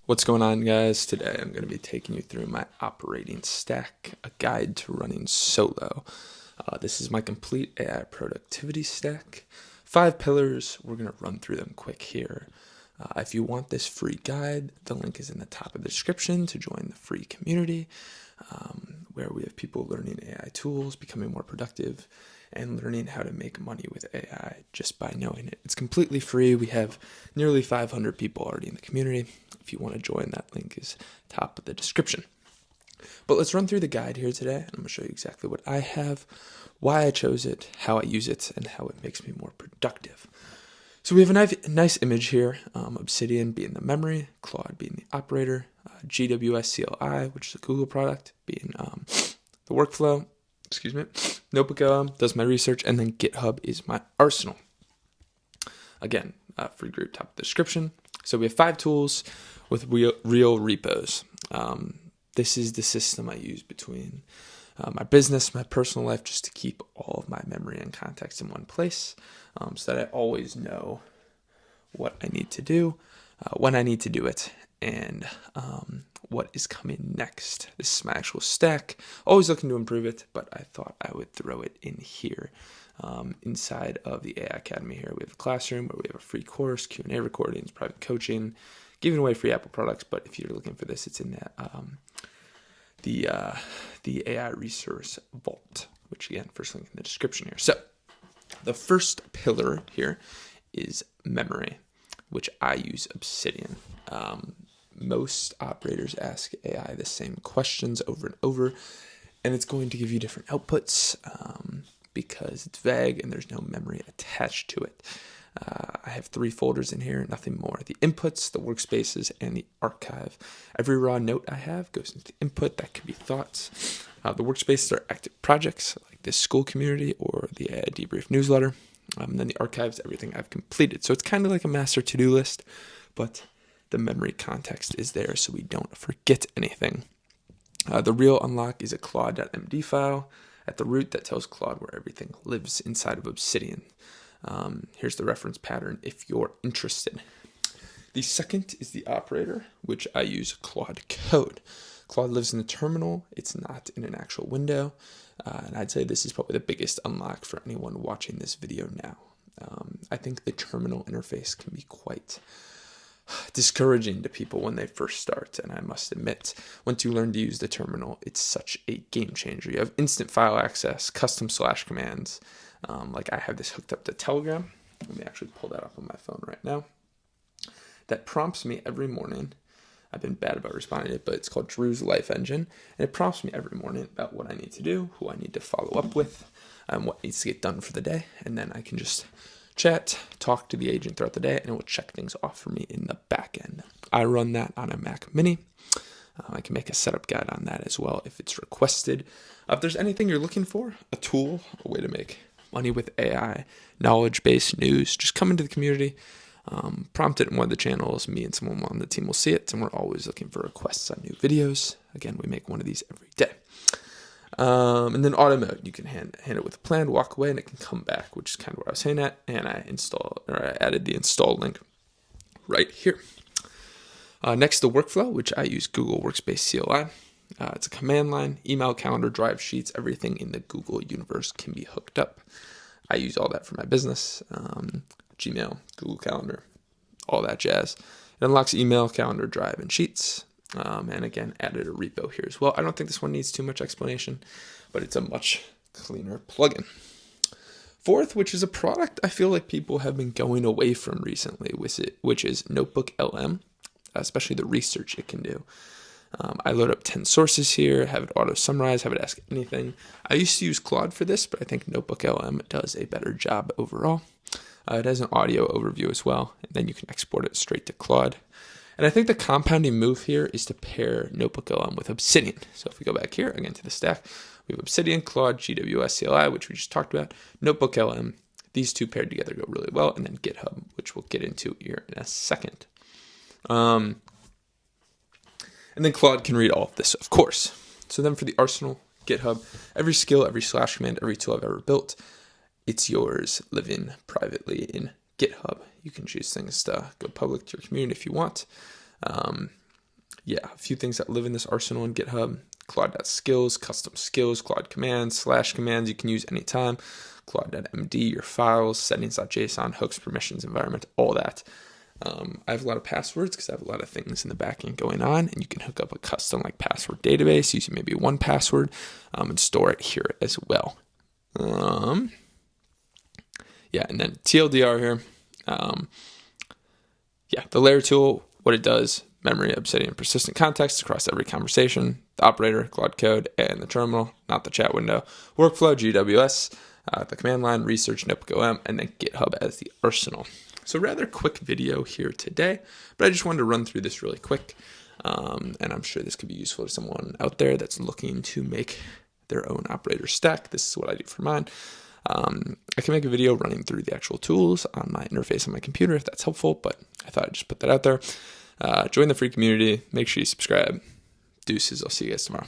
What's going on, guys? Today I'm going to be taking you through my operating stack, a guide to running solo. This is my complete AI productivity stack. 5 pillars. We're going to run through them quick here. If you want this free guide, the link is in the top of the description to join the free community, where we have people learning AI tools, becoming more productive, and learning how to make money with AI just by knowing it. It's completely free. We have nearly 500 people already in the community. If you want to join, that link is top of the description. But let's run through the guide here today. I'm going to show you exactly what I have, why I chose it, how I use it, and how it makes me more productive. So we have a nice image here, Obsidian being the memory, Claude being the operator, GWS CLI, which is a Google product, being the workflow, Notebook does my research, and then GitHub is my arsenal. Again, free group, top of the description. So we have 5 tools with real repos. This is the system I use between my business, my personal life, just to keep all of my memory and context in one place, so that I always know what I need to do, when I need to do it, and what is coming next. This is my actual stack. Always looking to improve it, but I thought I would throw it in here. Inside of the AI Academy here, we have a classroom where we have a free course, Q&A recordings, private coaching, giving away free Apple products. But if you're looking for this, it's in that the AI resource vault, which again, first link in the description here. So the first pillar here is memory, which I use Obsidian. Most operators ask AI the same questions over and over, and it's going to give you different outputs because it's vague and there's no memory attached to it. I have 3 folders in here, nothing more. The inputs, the workspaces, and the archive. Every raw note I have goes into the input. That could be thoughts. The workspaces are active projects like this school community or the AI Debrief newsletter. And then the archives, everything I've completed. So it's kind of like a master to-do list, but the memory context is there so we don't forget anything. The real unlock is a Claude.md file at the root that tells Claude where everything lives inside of Obsidian. Here's the reference pattern if you're interested. The second is the operator, which I use Claude Code. Claude lives in the terminal. It's not in an actual window. And I'd say this is probably the biggest unlock for anyone watching this video now. I think the terminal interface can be quite discouraging to people when they first start, and I must admit, once you learn to use the terminal, it's such a game changer. You have instant file access, custom slash commands. Like I have this hooked up to Telegram. Let me actually pull that up on my phone right now. That prompts me every morning. I've been bad about responding to it, but it's called Drew's Life Engine, and it prompts me every morning about what I need to do, who I need to follow up with, what needs to get done for the day, and then I can just chat, talk to the agent throughout the day, and it will check things off for me in the back end. I run that on a Mac Mini. I can make a setup guide on that as well if it's requested. If there's anything you're looking for, a tool, a way to make money with AI, knowledge-based news, just come into the community, prompt it in one of the channels. Me and someone on the team will see it, and we're always looking for requests on new videos. Again, we make one of these every day. And then auto mode, you can hand it with a plan, walk away, and it can come back, which is kind of what I was saying at. And I added the install link right here. Next, the workflow, which I use Google Workspace CLI. It's a command line, email, calendar, drive, sheets, everything in the Google universe can be hooked up. I use all that for my business, Gmail, Google Calendar, all that jazz. It unlocks email, calendar, drive, and sheets. And again, added a repo here as well. I don't think this one needs too much explanation, but it's a much cleaner plugin. Fourth, which is a product I feel like people have been going away from recently, which is Notebook LM, especially the research it can do. I load up 10 sources here, have it auto-summarize, have it ask anything. I used to use Claude for this, but I think Notebook LM does a better job overall. It has an audio overview as well, and then you can export it straight to Claude. And I think the compounding move here is to pair Notebook LM with Obsidian. So if we go back here, again to the stack, we have Obsidian, Claude, GWS CLI, which we just talked about, Notebook LM. These two paired together go really well, and then GitHub, which we'll get into here in a second. And then Claude can read all of this, of course. So then for the arsenal, GitHub, every skill, every slash command, every tool I've ever built, it's yours living privately in GitHub. You can choose things to go public to your community if you want. yeah, a few things that live in this arsenal in GitHub. Claude.skills, custom skills, Claude commands, / commands you can use anytime. Claude.md, your files, settings.json, hooks, permissions, environment, all that. I have a lot of passwords because I have a lot of things in the backend going on, and you can hook up a custom like password database using maybe 1Password and store it here as well. Yeah, and then TLDR here. Yeah, the layer tool, what it does, memory, Obsidian, persistent context across every conversation, the operator, Claude Code, and the terminal, not the chat window, workflow, GWS, the command line, research, NotebookOM, and then GitHub as the arsenal. So rather quick video here today, but I just wanted to run through this really quick, and I'm sure this could be useful to someone out there that's looking to make their own operator stack. This is what I do for mine. I can make a video running through the actual tools on my interface on my computer if that's helpful, but I thought I'd just put that out there. Join the free community. Make sure you subscribe. Deuces. I'll see you guys tomorrow.